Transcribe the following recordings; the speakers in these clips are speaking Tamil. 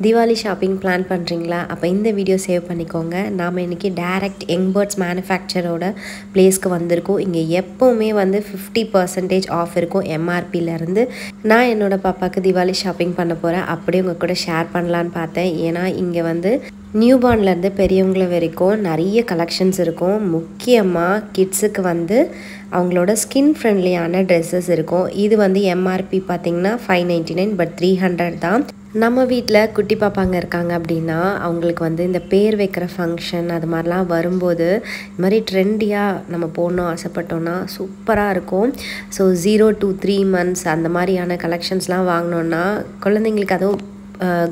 Diwali shopping plan பண்றீங்களா அப்ப இந்த வீடியோ சேவ் பண்ணிக்கோங்க நாம இன்னைக்கு டைரக்ட் Youngbirds manufacturer பிளேஸ்க்கு வந்திருக்கோம் இங்க எப்பவுமே வந்து 50% ஆஃப் இருக்கும் MRP ல இருந்து நான் என்னோட பாப்பாக்கு Diwali shopping பண்ண போறேன் அப்படியே உங்க கூட ஷேர் பண்ணலாம்னு பார்த்தேன் ஏனா இங்க வந்து நியூபார்ன்ல இருந்து பெரியவங்கள வரைக்கும் நிறைய கலெக்ஷன்ஸ் இருக்கும் முக்கியமா கிட்ஸ்க்கு வந்து அவங்களோட ஸ்கின் ஃப்ரெண்ட்லியான Dresses இருக்கும் இது வந்து MRP பாத்தீங்கன்னா 599 பட் 300 தான் நம்ம வீட்ல குட்டி பாப்பாங்க இருக்காங்க அப்படினா அவங்களுக்கு வந்து இந்த பேர் வைக்கிற ஃபங்க்ஷன் அது மாதிரிலாம் வரும்போது இந்த மாதிரி ட்ரெண்டியா நம்ம போடணும் ஆசைப்பட்டோம்னா சூப்பரா இருக்கும் சோ 0 to 3 months அந்த மாதிரியான கலெக்ஷன்ஸ்லாம் வாங்குனோம்னா குழந்தைகளுக்கு அது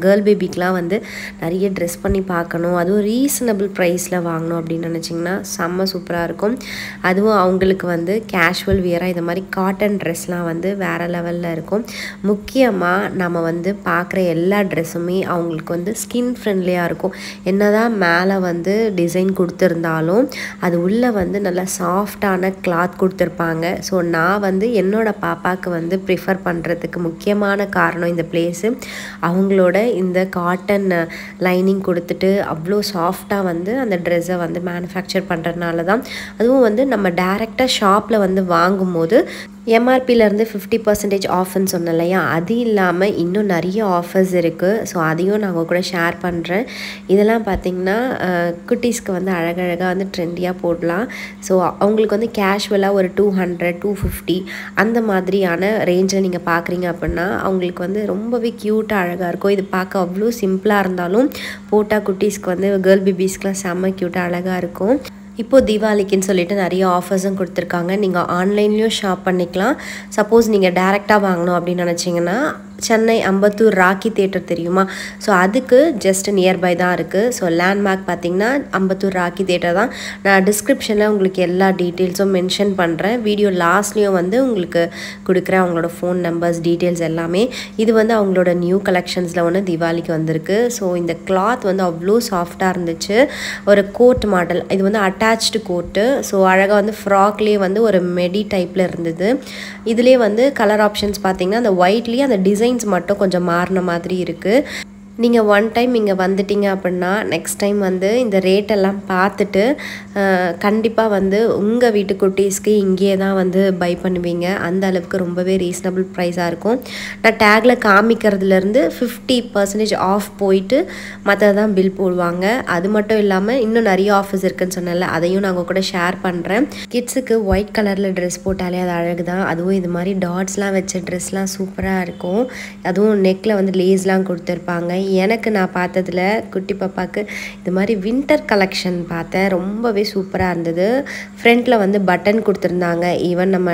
girl babyக்குலாம் வந்து நிறைய Dress பண்ணி பார்க்கணும் அதுவும் ரீசனபிள் பிரைஸ்ல வாங்கணும் அப்படி நினைச்சீங்கன்னா செம்ம சூப்பரா இருக்கும் அதுவும் அவங்களுக்கு வந்து கேஷுவல் வியரா இந்த மாதிரி காட்டன் Dressலாம் வந்து வேற லெவல்ல இருக்கும் முக்கியமா நாம வந்து பார்க்குற எல்லா Dressமே அவங்களுக்கு வந்து ஸ்கின் ஃப்ரெண்ட்லியா இருக்கும் என்னதான் மேலே வந்து டிசைன் கொடுத்திருந்தாலும் அது உள்ள வந்து நல்ல சாஃப்ட்டான கிளாத் கொடுத்திருப்பாங்க சோ நான் வந்து என்னோட பாப்பாக்கு வந்து ப்ரிஃபர் பண்றதுக்கு முக்கியமான காரணம் இந்த பிளேஸ் அவங்க இந்த காட்டன் லைனிங் கொடுத்துட்டு அவ்ளோ சாஃப்ட்டா வந்து அந்த Dress-ஐ வந்து manufacture பண்றதனால தான் அதுவும் வந்து நம்ம டைரக்ட்டா ஷாப்ல வந்து வாங்கும்போது MRP ல இருந்து 50% ஆஃப் ன்னு சொன்னலையா அது இல்லாம இன்னும் நிறைய ஆஃபர்ஸ் இருக்கு சோ அதையும் நான் உங்க கூட ஷேர் பண்றேன் இதெல்லாம் பாத்தீங்கன்னா குட்டீஸ்க்கு வந்து அழகழகா வந்து ட்ரெண்டியா போடலாம் சோ அவங்களுக்கு வந்து கேஷுவலா ஒரு 200 250 அந்த மாதிரியான ரேஞ்சில நீங்க பாக்குறீங்க அப்படினா அவங்களுக்கு வந்து ரொம்பவே கியூட்டா அழகா இருக்கும் இது பார்க்க அவ்ளோ சிம்பிளா இருந்தாலும் போட்டா குட்டீஸ்க்கு வந்து girl babiesக்குலாம் செம்ம கியூட்டா அழகா இருக்கும் இப்போ தீபாவளிக்குன்னு சொல்லிட்டு நிறைய ஆஃபர்ஸும் கொடுத்திருக்காங்க நீங்க ஆன்லைன்லயும் ஷாப் பண்ணிக்கலாம் சப்போஸ் நீங்க டைரக்ட்டா வாங்கணும் அப்படி நினைச்சீங்கன்னா சென்னை அம்பத்தூர் ராக்கி தியேட்டர் தெரியுமா சோ அதுக்கு ஜஸ்ட் நியர்பை தான் இருக்கு சோ லேண்ட்மார்க் பாத்தீங்கன்னா அம்பத்தூர் ராக்கி தியேட்டர் தான் நான் டிஸ்கிரிப்ஷன்ல உங்களுக்கு எல்லா டீடைல்ஸும் மென்ஷன் பண்றேன் வீடியோ லாஸ்ட்லயும் வந்து உங்களுக்கு கொடுக்கிறேன் அவங்களோட ஃபோன் நம்பர்ஸ் டீடைல்ஸ் எல்லாமே இது வந்து அவங்களோட நியூ கலெக்ஷன்ஸ்ல ஒன்னு தீபாவளிக்கு வந்திருக்கு சோ இந்த கிளாத் வந்து அவ்ளோ சாஃப்ட்டா இருந்துச்சு ஒரு கோட் மாடல் இது வந்து அட்டாச்டு கோட் சோ அழகா வந்து ஃப்ராக்லயே வந்து ஒரு மெடி டைப்ல இருந்தது இதுலயே வந்து கலர் ஆப்ஷன்ஸ் பாத்தீங்கன்னா அந்த ஒயிட்லயே அந்த டிசைன்ஸ் மட்டும் கொஞ்சம் மாறின மாதிரி இருக்கு நீங்க ஒன் டைம் இங்க வந்துட்டீங்க அப்படினா நெக்ஸ்ட் டைம் வந்து இந்த ரேட் எல்லாம் பார்த்துட்டு கண்டிப்பா வந்து உங்க வீட்டு குட்டீஸ்க்கு இங்கே தான் வந்து பை பண்ணுவீங்க அந்த அளவுக்கு ரொம்பவே ரீசனபிள் பிரைஸா இருக்கும் நான் டாக்ல காமிக்கிறதுல இருந்து 50% ஆஃப் போயிட்டு மத்ததான் பில் போடுவாங்க அது மட்டும் இல்லாம இன்னும் நிறைய ஆஃபர்ஸ் இருக்குன்னு சொன்னேன்ல அதையும் நான் உங்க கூட ஷேர் பண்றேன் கிட்ஸ்க்கு ஒயிட் கலர்ல Dress போட்டாலே அது அழகுதான் அதுவும் இது மாதிரி டாட்ஸ்லாம் வச்ச Dressலாம் சூப்பரா இருக்கும் அதுவும் நெக்ல வந்து லேஸ்லாம் கொடுத்திருப்பாங்க எனக்கு நான் பார்த்ததுல குட்டி பாப்பாக்கு இந்த மாதிரி வின்டர் கலெக்ஷன் பார்த்தேன் ரொம்பவே சூப்பரா இருந்தது ஃப்ரண்ட்ல வந்து பட்டன் கொடுத்திருந்தாங்க ஈவன் நம்ம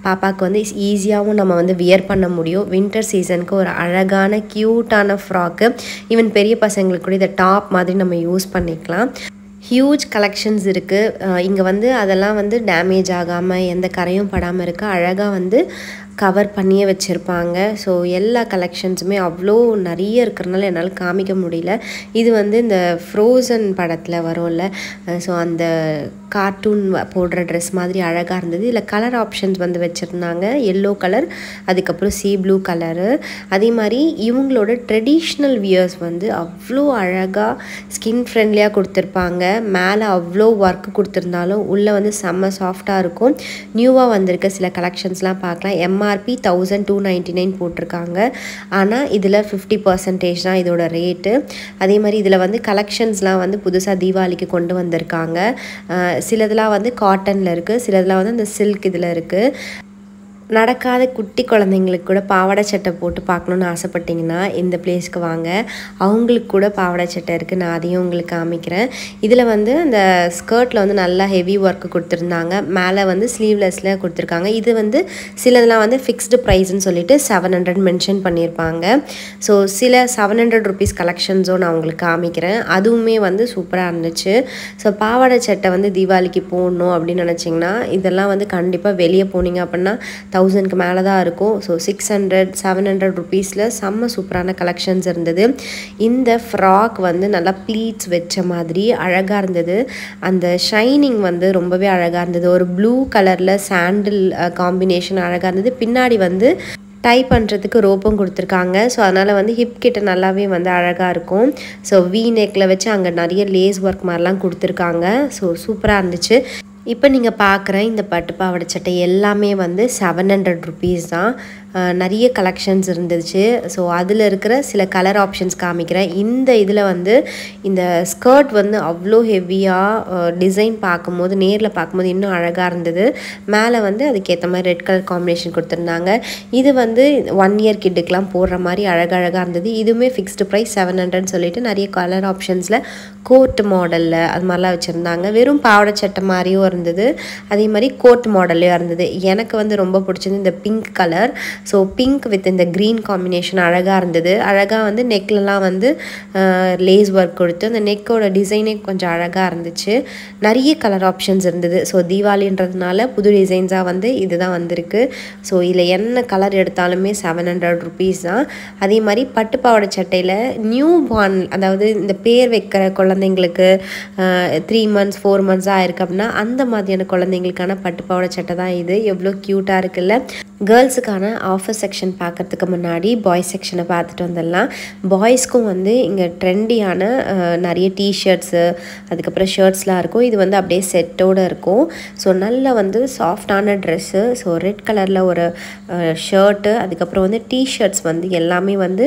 பாப்பாக்கு வந்து ஈஸியாவும் நம்ம வந்து வியர் பண்ண முடியும் வின்டர் சீசனுக்கு ஒரு அழகான கியூட்டான ஃப்ராக் ஈவன் பெரிய பசங்களுக்கு கூட இத டாப் மாதிரி நம்ம யூஸ் பண்ணிக்கலாம் ஹியூஜ் கலெக்ஷன்ஸ் இருக்கு இங்க வந்து அதெல்லாம் வந்து டேமேஜ் ஆகாம எந்த கரையும் படாம இருக்க அழகா வந்து கவர் பண்ணியே வச்சிருப்பாங்க சோ எல்லா கலெக்ஷன்ஸ்மே அவ்ளோ நிறைய இருக்கறனால என்னால காமிக்க முடியல இது வந்து இந்த ஃப்ரோசன் படத்துல வரும்ல சோ அந்த கார்ட்டூன் போடுற Dress மாதிரி அழகா இருந்தது இல்ல கலர் ஆப்ஷன்ஸ் வந்து வச்சிருந்தாங்க yellow கலர் அதுக்கு அப்புறம் sea blue கலர் அதே மாதிரி இவங்களோட ட்ரெடிஷனல் வியர்ஸ் வந்து அவ்ளோ அழகா ஸ்கின் ஃப்ரெண்ட்லியா கொடுத்திருப்பாங்க மேல அவ்ளோ வர்க் கொடுத்திருந்தாலும் உள்ள வந்து செம்ம சாஃப்ட்டா இருக்கும் நியூவா வந்திருக்க சில கலெக்ஷன்ஸ்லாம் பார்க்கலாம் MRP 1299 போட்டிருக்காங்க ஆனா இதுல 50% தான் இதோட ரேட் அதே மாதிரி இதுல வந்து கலெக்ஷன்ஸ்லாம் வந்து புதுசா தீபாவளிக்கு கொண்டு வந்திருக்காங்க சிலதெல்லாம் வந்து காட்டன்ல இருக்கு சிலதெல்லாம் வந்து அந்த silk இதுல இருக்கு நடக்காத குட்டி குழந்தைங்களுக்கு கூட பாவாடை சட்டை போட்டு பார்க்கணும்னு ஆசைப்பட்டீங்கன்னா இந்த பிளேஸ்க்கு வாங்க அவங்களுக்கு கூட பாவாடை சட்டை இருக்கு நான் அதையும் உங்களுக்கு காமிக்கிறேன் இதுல வந்து அந்த ஸ்கர்ட்ல வந்து நல்லா ஹெவி வர்க் கொடுத்திருந்தாங்க மேலே வந்து ஸ்லீவ்லெஸ்ல கொடுத்திருக்காங்க இது வந்து சிலதெல்லாம் வந்து ஃபிக்ஸ்டு பிரைஸ்னு சொல்லிட்டு 700 மென்ஷன் பண்ணிருப்பாங்க சோ சில 700 ரூபீஸ் கலெக்ஷன்ஸோ நான் உங்களுக்கு காமிக்கிறேன் அதுவுமே வந்து சூப்பரா இருந்துச்சு சோ பாவாடை சட்டை வந்து தீபாவளிக்கு போடணும் அப்படி நினைச்சீங்கன்னா இதெல்லாம் வந்து கண்டிப்பா வெளிய போனீங்க அப்படினா 1000 க்கு மேல தான் இருக்கும் சோ 600 700 ரூபீஸ்ல செம்ம சூப்பரான கலெக்ஷன்ஸ் இருந்தது இந்த ஃப்ராக் வந்து நல்லா ப்ளீட்ஸ் வெச்ச மாதிரி அழகா இருந்தது அந்த ஷைனிங் வந்து ரொம்பவே அழகா இருந்தது ஒரு ப்ளூ கலர்ல சாண்டில் காம்பினேஷன் அழகா இருந்தது பின்னாடி வந்து டை பண்ணுறதுக்கு ரோப்பும் கொடுத்துருக்காங்க. ஸோ அதனால் வந்து ஹிப் கிட்ட நல்லாவே வந்து அழகாக இருக்கும். ஸோ வி நெக்கில் வச்சு அங்கே நிறைய லேஸ் ஒர்க் மாதிரிலாம் கொடுத்துருக்காங்க. ஸோ சூப்பராக இருந்துச்சு. இப்போ நீங்கள் பார்க்குற இந்த பட்டு பாவாடை சட்டை எல்லாமே வந்து 700 ருபீஸ் தான். நிறைய கலெக்ஷன்ஸ் இருந்துச்சு. ஸோ அதில் இருக்கிற சில கலர் ஆப்ஷன்ஸ் காமிக்கிறேன். இந்த இதில் வந்து இந்த ஸ்கர்ட் வந்து அவ்வளோ ஹெவியாக டிசைன் பார்க்கும்போது நேரில் பார்க்கும்போது இன்னும் அழகாக இருந்தது. மேலே வந்து அதுக்கேற்ற மாதிரி ரெட் கலர் காம்பினேஷன் கொடுத்துருந்தாங்க. இது வந்து 1 இயர் கிட்டுக்கெலாம் போடுற மாதிரி அழகழகாக இருந்தது. இதுவுமே ஃபிக்ஸ்டு ப்ரைஸ் 700 சொல்லிட்டு நிறைய கலர் ஆப்ஷன்ஸில் கோட் மாடலில் அது மாதிரிலாம் வச்சுருந்தாங்க. வெறும் பாவாடை சட்டை மாதிரியும் இருந்தது, அதே மாதிரி கோட் மாடல்லையும் இருந்தது. எனக்கு வந்து ரொம்ப பிடிச்சது இந்த pink colour. So pink with இந்த க்ரீன் காம்பினேஷன் அழகாக இருந்தது. அழகாக வந்து நெக்லலாம் வந்து லேஸ் ஒர்க் கொடுத்து அந்த நெக்கோட டிசைனே கொஞ்சம் அழகாக இருந்துச்சு. நிறைய கலர் ஆப்ஷன்ஸ் இருந்தது. ஸோ தீபாவளின்றதுனால புது டிசைன்ஸாக வந்து இதுதான் வந்திருக்கு. ஸோ இதில் என்ன கலர் எடுத்தாலுமே 700 ருபீஸ் தான். அதே மாதிரி பட்டு பாவாடை சட்டையில் நியூ பார்ன், அதாவது இந்த பேர் வைக்கிற குழந்தைங்களுக்கு 3 months 4 months ஆயிருக்கு அப்படின்னா அந்த மாதிரியான குழந்தைங்களுக்கான பட்டு பாவாடை சட்டை தான் இது. எவ்வளோ க்யூட்டாக இருக்குல்ல. கேர்ள்ஸுக்கான ஆஃபர் செக்ஷன் பார்க்கறதுக்கு முன்னாடி பாய்ஸ் செக்ஷனை பார்த்துட்டு வந்துடலாம். பாய்ஸ்க்கும் வந்து இங்கே ட்ரெண்டியான நிறைய டிஷர்ட்ஸு அதுக்கப்புறம் ஷர்ட்ஸ்லாம் இருக்கும். இது வந்து அப்படியே செட்டோடு இருக்கும். ஸோ நல்லா வந்து சாஃப்டான ட்ரெஸ்ஸு. ஸோ ரெட் கலரில் ஒரு ஷர்ட்டு, அதுக்கப்புறம் வந்து டிஷர்ட்ஸ் வந்து எல்லாமே வந்து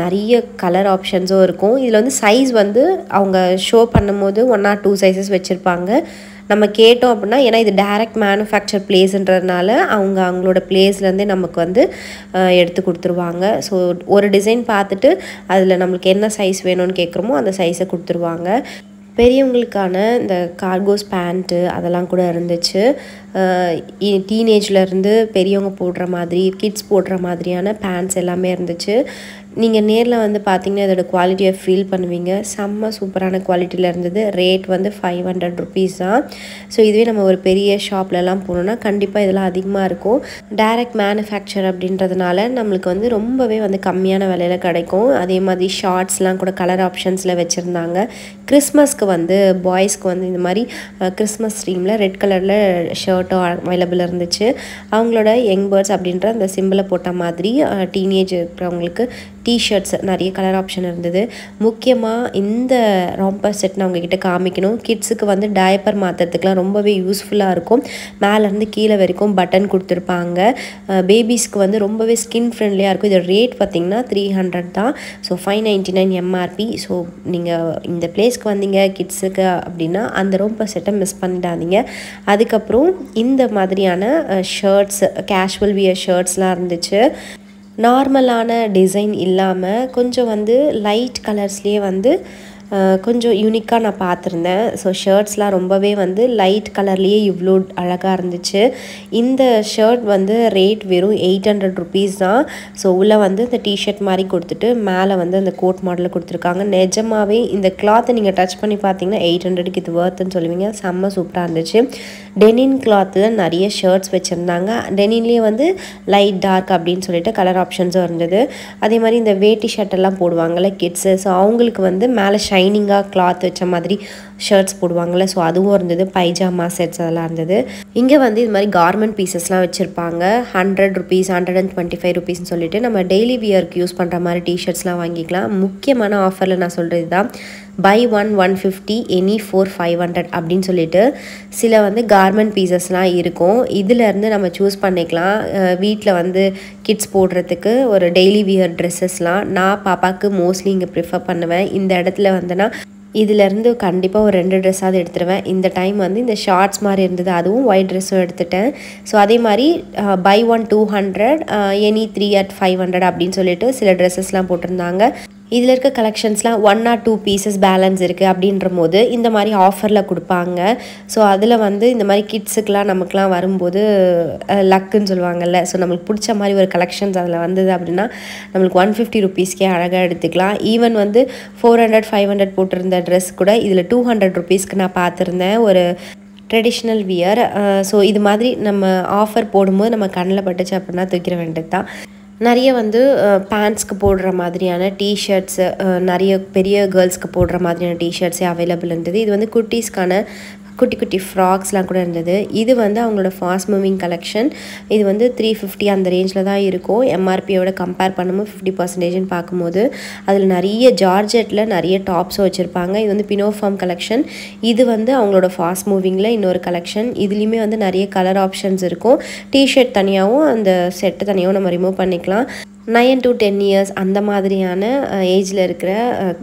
நிறைய கலர் ஆப்ஷன்ஸும் இருக்கும். இதில் வந்து சைஸ் வந்து அவங்க ஷோ பண்ணும்போது 1 or 2 சைஸஸ் வச்சுருப்பாங்க. நம்ம கேட்டோம் அப்படின்னா, ஏன்னா இது டைரக்ட் மேனுஃபேக்சர் பிளேஸ்ன்றதுனால அவங்களோட பிளேஸ்லேருந்தே நமக்கு வந்து எடுத்து கொடுத்துருவாங்க. ஸோ ஒரு டிசைன் பார்த்துட்டு அதில் நம்மளுக்கு என்ன சைஸ் வேணும்னு கேட்குறோமோ அந்த சைஸை கொடுத்துருவாங்க. பெரியவங்களுக்கான இந்த கார்கோஸ் பேண்ட்டு அதெல்லாம் கூட இருந்துச்சு. டீனேஜ்லேருந்து பெரியவங்க போடுற மாதிரி, கிட்ஸ் போடுற மாதிரியான பேண்ட்ஸ் எல்லாமே இருந்துச்சு. நீங்கள் நேரில் வந்து பார்த்தீங்கன்னா இதோட குவாலிட்டியை ஃபீல் பண்ணுவீங்க. செம்ம சூப்பரான குவாலிட்டியில் இருந்தது. ரேட் வந்து 500 ருபீஸ் தான். ஸோ இதுவே நம்ம ஒரு பெரிய ஷாப்லலாம் போனோம்னா கண்டிப்பாக இதெல்லாம் அதிகமாக இருக்கும். டைரக்ட் மேனுஃபேக்சர் அப்படின்றதுனால நம்மளுக்கு வந்து ரொம்பவே வந்து கம்மியான விலையில் கிடைக்கும். அதே மாதிரி ஷார்ட்ஸ்லாம் கூட கலர் ஆப்ஷன்ஸில் வச்சுருந்தாங்க. கிறிஸ்மஸ்க்கு வந்து பாய்ஸ்க்கு வந்து இந்த மாதிரி கிறிஸ்மஸ் ஸ்ட்ரீமில் ரெட் கலரில் ஷர்ட்டும் அவைலபிள் இருந்துச்சு. அவங்களோட யங்பேர்ட்ஸ் அப்படின்ற அந்த சிம்பிளை போட்ட மாதிரி டீனேஜ் இருக்கிறவங்களுக்கு டிஷர்ட்ஸ் நிறைய கலர் ஆப்ஷன் இருந்தது. முக்கியமாக இந்த ராம்பர் செட் நான் உங்ககிட்ட காமிக்கணும். கிட்ஸுக்கு வந்து டயப்பர் மாற்றுறதுக்குலாம் ரொம்பவே யூஸ்ஃபுல்லாக இருக்கும். மேலேருந்து கீழே வரைக்கும் பட்டன் கொடுத்துருப்பாங்க. பேபிஸ்க்கு வந்து ரொம்பவே ஸ்கின் ஃப்ரெண்ட்லியாக இருக்கும். இதோட ரேட் பார்த்திங்கன்னா 300 தான். So 599 MRP. ஸோ நீங்கள் இந்த பிளேஸ்க்கு வந்தீங்க கிட்ஸுக்கு அப்படின்னா அந்த ராம்பர் செட்டை மிஸ் பண்ணிடாதீங்க. அதுக்கப்புறம் இந்த மாதிரியான ஷர்ட்ஸ், கேஷுவல் வியர் ஷர்ட்ஸ்லாம் இருந்துச்சு. நார்மலான டிசைன் இல்லாமல் கொஞ்சம் வந்து லைட் கலர்ஸ்லேயே வந்து கொஞ்சம் யூனிக்காக நான் பார்த்துருந்தேன். ஸோ ஷர்ட்ஸ்லாம் ரொம்பவே வந்து லைட் கலர்லேயே இவ்வளோ அழகாக இருந்துச்சு. இந்த ஷர்ட் வந்து ரேட் வெறும் 800 ருபீஸ் தான். ஸோ உள்ளே வந்து இந்த டிஷர்ட் மாதிரி கொடுத்துட்டு மேலே வந்து அந்த கோட் மாடலில் கொடுத்துருக்காங்க. நிஜமாகவே இந்த கிளாத்தை நீங்கள் டச் பண்ணி பார்த்தீங்கன்னா 800க்கு இது வர்த்துன்னு சொல்லுவீங்க. செம்ம சூப்பராக இருந்துச்சு. டெனின் கிளாத்தில் நிறைய ஷர்ட்ஸ் வச்சுருந்தாங்க. டெனின்லேயே வந்து லைட் டார்க் அப்படின்னு சொல்லிட்டு கலர் ஆப்ஷன்ஸும் இருந்தது. அதே மாதிரி இந்த வேட்டி ஷர்ட்டெல்லாம் போடுவாங்கள்ல கிட்ஸு, ஸோ அவங்களுக்கு வந்து மேலே ஷைனிங்காக கிளாத் வச்ச மாதிரி ஷர்ட்ஸ் போடுவாங்கள்ல, ஸோ அதுவும் இருந்தது. பைஜாமா செட்ஸ் அதெல்லாம் இருந்தது. இங்கே வந்து இது மாதிரி கார்மெண்ட் பீசஸ்லாம் வச்சுருப்பாங்க. 100 ருபீஸ் 125 ருபீஸ்ன்னு சொல்லிட்டு நம்ம டெய்லி வியருக்கு யூஸ் பண்ணுற மாதிரி டிஷர்ட்ஸ்லாம் வாங்கிக்கலாம். முக்கியமான ஆஃபரில் நான் சொல்கிறது தான், buy 1 150 any 4 500 அப்படின்னு சொல்லிட்டு சில வந்து கார்மெண்ட் பீசஸ்லாம் இருக்கும். இதிலேருந்து நம்ம சூஸ் பண்ணிக்கலாம். வீட்டில் வந்து கிட்ஸ் போடுறதுக்கு ஒரு டெய்லி வியர் ட்ரெஸ்ஸஸ்லாம் நான் பாப்பாவுக்கு மோஸ்ட்லி இங்கே ப்ரிஃபர் பண்ணுவேன். இந்த இடத்துல வந்துன்னா இதிலேருந்து கண்டிப்பாக ஒரு 2 ட்ரெஸ்ஸாவது எடுத்துருவேன். இந்த டைம் வந்து இந்த ஷார்ட்ஸ் மாதிரி இருந்தது, அதுவும் ஒயிட் ட்ரெஸ்ஸும் எடுத்துட்டேன். ஸோ அதே மாதிரி buy 1 200 any 3 at 500 அப்படின்னு சொல்லிட்டு சில ட்ரெஸ்ஸஸ்லாம் போட்டிருந்தாங்க. இதில் இருக்க கலெக்ஷன்ஸ்லாம் 1 or 2 பீசஸ் பேலன்ஸ் இருக்குது அப்படின்ற போது இந்த மாதிரி ஆஃபரில் கொடுப்பாங்க. ஸோ அதில் வந்து இந்த மாதிரி கிட்ஸுக்கெலாம் நமக்குலாம் வரும்போது லக்குன்னு சொல்லுவாங்கள்ல, ஸோ நம்மளுக்கு பிடிச்ச மாதிரி ஒரு கலெக்ஷன்ஸ் அதில் வந்தது அப்படின்னா நம்மளுக்கு 150 ருபீஸ்க்கே அழகாக எடுத்துக்கலாம். ஈவன் வந்து 400 500 போட்டிருந்த ட்ரெஸ் கூட இதில் 200 ருபீஸ்க்கு நான் பார்த்துருந்தேன். ஒரு ட்ரெடிஷ்னல் வியர். ஸோ இது மாதிரி நம்ம ஆஃபர் போடும்போது நம்ம கண்ணில் பட்டுச்சு அப்படின்னா தூக்கிற வேண்டியது தான். நிறைய வந்து பேண்ட்ஸ்க்கு போடுற மாதிரியான டிஷர்ட்ஸு, நிறைய பெரிய கேர்ள்ஸ்க்கு போடுற மாதிரியான டிஷர்ட்ஸே அவைலபிள் இருந்தது. இது வந்து குட்டீஸ்க்கான குட்டி குட்டி ஃப்ராக்ஸ்லாம் கூட இருந்தது. இது வந்து அவங்களோட ஃபாஸ்ட் மூவிங் கலெக்ஷன். இது வந்து 350 அந்த ரேஞ்சில் தான் இருக்கும். எம்ஆர்பியோட கம்பேர் பண்ணும்போது 50% பார்க்கும்போது அதில் நிறைய ஜார்ஜெட்டில் நிறைய டாப்ஸும் வச்சுருப்பாங்க. இது வந்து பினோஃபார்ம் கலெக்ஷன். இது வந்து அவங்களோட ஃபாஸ்ட் மூவிங்கில் இன்னொரு கலெக்ஷன். இதுலேயுமே வந்து நிறைய கலர் ஆப்ஷன்ஸ் இருக்கும். டிஷர்ட் தனியாகவும் அந்த செட்டு தனியாகவும் நம்ம ரிமூவ் பண்ணிக்கலாம். 9 to 10 years அந்த மாதிரியான ஏஜில் இருக்கிற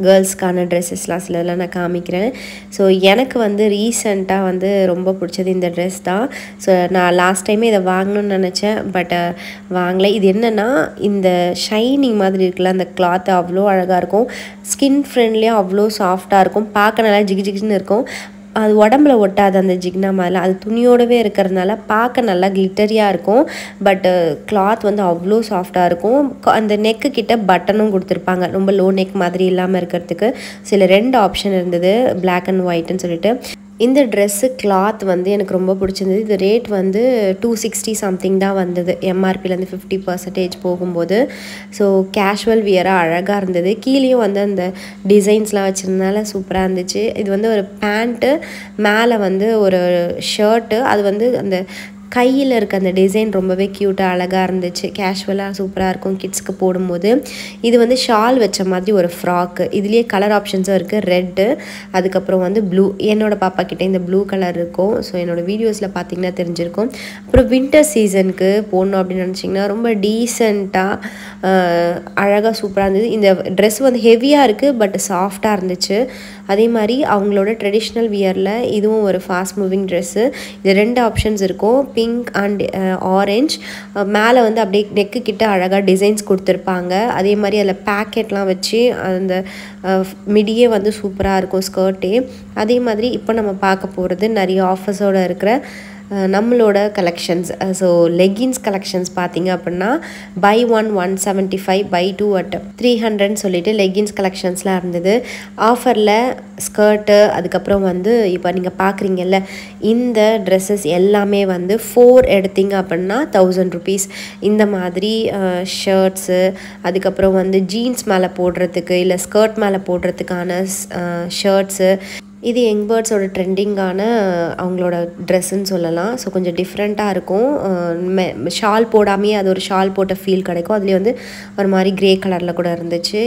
கேர்ள்ஸ்க்கான ட்ரெஸ்ஸஸ்லாம் சிலதெல்லாம் நான் காமிக்கிறேன். ஸோ எனக்கு வந்து ரீசெண்டாக வந்து ரொம்ப பிடிச்சது இந்த ட்ரெஸ் தான். ஸோ நான் லாஸ்ட் டைமே இதை வாங்கணும்னு நினச்சேன், பட் வாங்கலை. இது என்னென்னா இந்த ஷைனிங் மாதிரி இருக்குல்ல, அந்த கிளாத் அவ்வளோ அழகாக இருக்கும். ஸ்கின் ஃப்ரெண்ட்லியாக அவ்வளோ சாஃப்டாக இருக்கும். பார்க்க நல்லா ஜிகு ஜிகுன்னு இருக்கும். அது உடம்புல ஒட்டாது அந்த ஜிக்னா மாதிரிலாம். அது துணியோடவே இருக்கிறதுனால பார்க்க நல்லா கிளிட்டரியாக இருக்கும். பட் கிளாத் வந்து அவ்வளோ சாஃப்டாக இருக்கும். அந்த நெக்கு கிட்ட பட்டனும் கொடுத்துருப்பாங்க, ரொம்ப லோ நெக் மாதிரி இல்லாமல் இருக்கிறதுக்கு. சில 2 ஆப்ஷன் இருந்தது, பிளாக் அண்ட் ஒயிட்னு சொல்லிட்டு. இந்த ட்ரெஸ்ஸு கிளாத் வந்து எனக்கு ரொம்ப பிடிச்சிருந்தது. இது ரேட் வந்து 260 சம்திங் தான் வந்தது, எம்ஆர்பிலேருந்து 50% போகும்போது. ஸோ கேஷுவல் வியராக அழகாக இருந்தது. கீழேயும் வந்து அந்த டிசைன்ஸ்லாம் வச்சுருந்தனால சூப்பராக இருந்துச்சு. இது வந்து ஒரு பேண்ட்டு, மேலே வந்து ஒரு ஷர்ட்டு. அது வந்து அந்த கையில் இருக்க அந்த டிசைன் ரொம்பவே க்யூட்டாக அழகாக இருந்துச்சு. கேஷுவலாக சூப்பராக இருக்கும் கிட்ஸ்க்கு போடும்போது. இது வந்து ஷால் வச்ச மாதிரி ஒரு ஃப்ராக்கு. இதுலேயே கலர் ஆப்ஷன்ஸும் இருக்குது, ரெட்டு, அதுக்கப்புறம் வந்து ப்ளூ. என்னோடய பாப்பா கிட்டே இந்த ப்ளூ கலர் இருக்கும். ஸோ என்னோடய வீடியோஸில் பார்த்திங்கன்னா தெரிஞ்சிருக்கும். அப்புறம் வின்டர் சீசனுக்கு போடணும் அப்படின்னு நினச்சிங்கன்னா ரொம்ப டீசெண்டாக அழகாக சூப்பராக இருந்தது. இந்த ட்ரெஸ் வந்து ஹெவியாக இருக்குது, பட் சாஃப்டாக இருந்துச்சு. அதே மாதிரி அவங்களோட ட்ரெடிஷ்னல் வியரில் இதுவும் ஒரு ஃபாஸ்ட் மூவிங் ட்ரெஸ்ஸு. இது 2 ஆப்ஷன்ஸ் இருக்கும், பிங்க் அண்ட் ஆரஞ்ச். மேலே வந்து அப்படியே நெக்கு கிட்ட அழகாக டிசைன்ஸ் கொடுத்துருப்பாங்க. அதே மாதிரி அதில் பேக்கெட்லாம் வச்சு அந்த மிடியே வந்து சூப்பராக இருக்கும் ஸ்கர்ட்டே. அதே மாதிரி இப்போ நம்ம பார்க்க போகிறது நிறைய ஆஃபர்ஸோடு இருக்கிற நம்மளோட கலெக்ஷன்ஸ். ஸோ லெகின்ஸ் கலெக்ஷன்ஸ் பார்த்திங்க அப்படின்னா buy 1 175, buy 2 at 300 சொல்லிட்டு லெகின்ஸ் கலெக்ஷன்ஸ்லாம் இருந்தது. ஆஃபரில் ஸ்கர்ட்டு, அதுக்கப்புறம் வந்து இப்போ நீங்கள் பார்க்குறீங்கல்ல இந்த ட்ரெஸ்ஸஸ் எல்லாமே வந்து 4 எடுத்திங்க அப்படின்னா 1000 rupees. இந்த மாதிரி ஷர்ட்ஸு, அதுக்கப்புறம் வந்து ஜீன்ஸ் மேலே போடுறதுக்கு இல்லை ஸ்கர்ட் மேலே போடுறதுக்கான ஷர்ட்ஸு. இது யங்பேர்ட்ஸோட ட்ரெண்டிங்கான அவங்களோட ட்ரெஸ்ஸுன்னு சொல்லலாம். ஸோ கொஞ்சம் டிஃப்ரெண்ட்டாக இருக்கும். ஷால் போடாமையே அது ஒரு ஷால் போட்ட ஃபீல் கிடைக்கும். அதுலேயே வந்து ஒரு மாதிரி க்ரே கலரில் கூட இருந்துச்சு.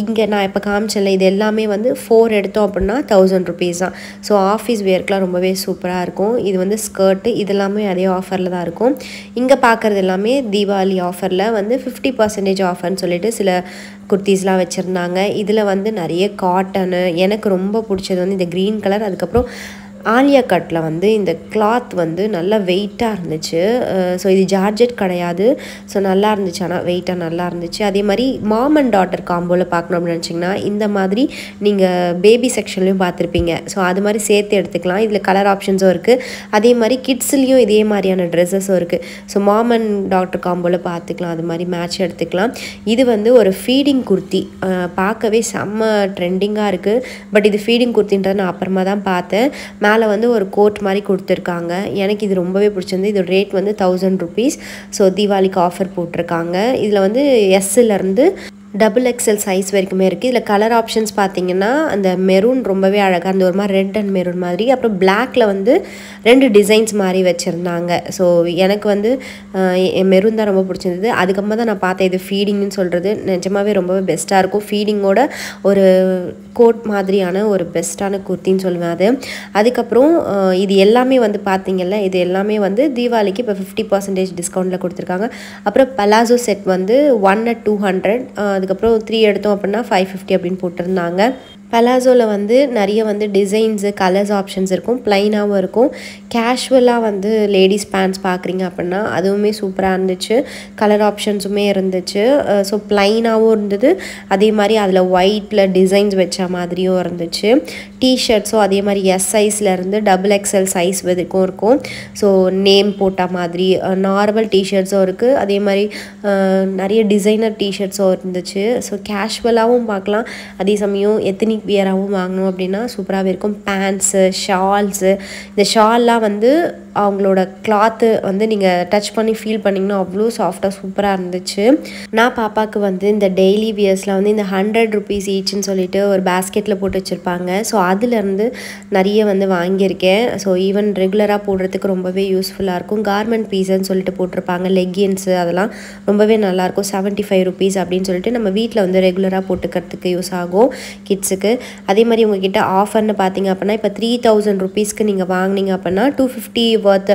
இங்கே நான் இப்போ காமிச்சேன்ல இது எல்லாமே வந்து 4 எடுத்தோம் அப்படின்னா 1000 rupees தான். ஸோ ஆஃபீஸ் வேர்க்கெலாம் ரொம்பவே சூப்பராக இருக்கும். இது வந்து ஸ்கர்ட்டு, இதெல்லாமே அதே ஆஃபரில் தான் இருக்கும். இங்கே பார்க்குறது எல்லாமே தீபாவளி ஆஃபரில் வந்து 50% ஆஃபர்னு சொல்லிட்டு சில குர்த்திஸ்லாம் வச்சுருந்தாங்க. இதில் வந்து நிறைய காட்டனு. எனக்கு ரொம்ப பிடிச்சது வந்து இந்த க்ரீன் கலர். அதுக்கப்புறம் ஆலியா கட்டில் வந்து இந்த கிளாத் வந்து நல்லா வெயிட்டாக இருந்துச்சு. ஸோ இது ஜார்ஜெட் கிடையாது. ஸோ நல்லா இருந்துச்சு, ஆனால் வெயிட்டாக நல்லா இருந்துச்சு. அதே மாதிரி மாம் அண்ட் டாட்டர் காம்போவில் பார்க்கணும் அப்படின்னு நினச்சிங்கன்னா இந்த மாதிரி நீங்கள் பேபி செக்ஷன்லேயும் பார்த்துருப்பீங்க. ஸோ அது மாதிரி சேர்த்து எடுத்துக்கலாம். இதில் கலர் ஆப்ஷன்ஸும் இருக்குது. அதே மாதிரி கிட்ஸ்லேயும் இதே மாதிரியான ட்ரெஸ்ஸஸும் இருக்குது. ஸோ மாம் அண்ட் டாட்டர் காம்போவில் பார்த்துக்கலாம், அது மாதிரி மேட்ச் எடுத்துக்கலாம். இது வந்து ஒரு ஃபீடிங் குர்த்தி, பார்க்கவே செம்ம ட்ரெண்டிங்காக இருக்குது. பட் இது ஃபீடிங் குர்த்தின்றதை நான் அப்புறமா தான் பார்த்தேன். மேலே வந்து ஒரு கோட் மாதிரி கொடுத்துருக்காங்க. எனக்கு இது ரொம்பவே பிடிச்சிருந்து. இதோட ரேட் வந்து 1000 rupees. ஸோ தீபாவளிக்கு ஆஃபர் போட்டிருக்காங்க. இதில் வந்து எஸ்லேருந்து XXL சைஸ் வரைக்குமே இருக்குது. இதில் கலர் ஆப்ஷன்ஸ் பார்த்திங்கன்னா அந்த மெரூன் ரொம்பவே அழகாக இருந்த ஒரு மாதிரி ரெட் அண்ட் மெரூன் மாதிரி. அப்புறம் பிளாக்ல வந்து 2 டிசைன்ஸ் மாதிரி வச்சுருந்தாங்க. ஸோ எனக்கு வந்து மெரூன் தான் ரொம்ப பிடிச்சிருந்தது. அதுக்கப்புறமா தான் நான் பார்த்தேன் இது ஃபீடிங்னு சொல்கிறது. நிஜமாகவே ரொம்பவே பெஸ்ட்டாக இருக்கும். ஃபீடிங்கோட ஒரு கோட் மாதிரியான ஒரு பெஸ்ட்டான குர்த்தின்னு சொல்லுவேன் அது. அதுக்கப்புறம் இது எல்லாமே வந்து பார்த்திங்கல்ல, இது எல்லாமே வந்து தீபாவளிக்கு இப்போ 50% டிஸ்கவுண்ட்டில் கொடுத்துருக்காங்க. அப்புறம் பலாசோ செட் வந்து 1 at 200, அதுக்கப்புறம் 3 எடுத்தோம் அப்படின்னா 550 அப்படின்னு போட்டிருந்தாங்க. பலாசோவில் வந்து நிறைய வந்து டிசைன்ஸு, கலர்ஸ் ஆப்ஷன்ஸ் இருக்கும். ப்ளைனாகவும் இருக்கும். கேஷுவலாக வந்து லேடிஸ் பேண்ட்ஸ் பார்க்குறீங்க அப்படின்னா அதுவுமே சூப்பராக இருந்துச்சு. கலர் ஆப்ஷன்ஸுமே இருந்துச்சு. ஸோ ப்ளைனாகவும் இருந்தது. அதே மாதிரி அதில் ஒயிட்டில் டிசைன்ஸ் வச்ச மாதிரியும் இருந்துச்சு. டிஷர்ட்ஸும் அதே மாதிரி எஸ் சைஸ்லேருந்து XXL சைஸ் வரைக்கும் இருக்கும். ஸோ நேம் போட்ட மாதிரி நார்மல் டிஷர்ட்ஸும் இருக்குது. அதே மாதிரி நிறைய டிசைனர் டிஷர்ட்ஸும் இருந்துச்சு. ஸோ கேஷுவலாகவும் பார்க்கலாம், அதே சமயம் எத்தனிக் எத்னிக் வியராகவும் வாங்கணும் அப்படின்னா சூப்பராகவே இருக்கும். பேண்ட்ஸு, ஷால்ஸு, இந்த ஷால்லாம் வந்து அவங்களோட கிளாத்து வந்து நீங்கள் டச் பண்ணி ஃபீல் பண்ணிங்கன்னா அவ்வளோ சாஃப்டாக சூப்பராக இருந்துச்சு. நான் பாப்பாவுக்கு வந்து இந்த டெய்லி வியர்ஸில் வந்து இந்த 100 rupees ஈச்சுன்னு சொல்லிட்டு ஒரு பேஸ்கெட்டில் போட்டு வச்சுருப்பாங்க. ஸோ அதுலேருந்து நிறைய வந்து வாங்கியிருக்கேன். ஸோ ஈவன் ரெகுலராக போடுறதுக்கு ரொம்பவே யூஸ்ஃபுல்லாக இருக்கும். கார்மெண்ட் பீஸுன்னு சொல்லிட்டு போட்டிருப்பாங்க. லெக்கின்ஸு அதெல்லாம் ரொம்பவே நல்லாயிருக்கும். 75 rupees அப்படின்னு சொல்லிட்டு நம்ம வீட்டில் வந்து ரெகுலராக போட்டுக்கிறதுக்கு யூஸ் ஆகும் கிட்ஸுக்கு. அதே மாதிரி உங்ககிட்ட ஆஃபர்னு பார்த்தீங்க அப்படின்னா இப்போ 3000 rupeesக்கு நீங்கள் வாங்கினீங்க அப்படின்னா 250 worth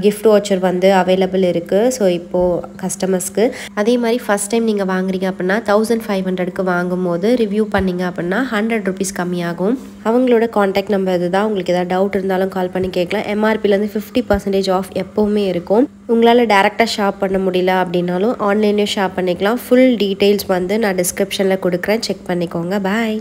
gift voucher வந்து அவைலபிள் இருக்குது. ஸோ இப்போது கஸ்டமர்ஸ்க்கு அதே மாதிரி ஃபஸ்ட் டைம் நீங்கள் வாங்குறீங்க அப்படின்னா 1500க்கு வாங்கும்போது ரிவ்யூ பண்ணிங்க அப்படின்னா 100 rupees கம்மியாகும். அவங்களோட காண்டாக்ட் நம்பர் இதுதான். உங்களுக்கு ஏதாவது டவுட் இருந்தாலும் கால் பண்ணி கேட்கலாம். எம்ஆர்பிலேருந்து 50% ஆஃப் எப்போவுமே இருக்கும். உங்களால் டேரெக்டாக ஷாப் பண்ண முடியல அப்படின்னாலும் ஆன்லைன்லேயும் ஷாப் பண்ணிக்கலாம். ஃபுல் டீட்டெயில்ஸ் வந்து நான் டிஸ்கிரிப்ஷனில் கொடுக்குறேன், செக் பண்ணிக்கோங்க. பாய்.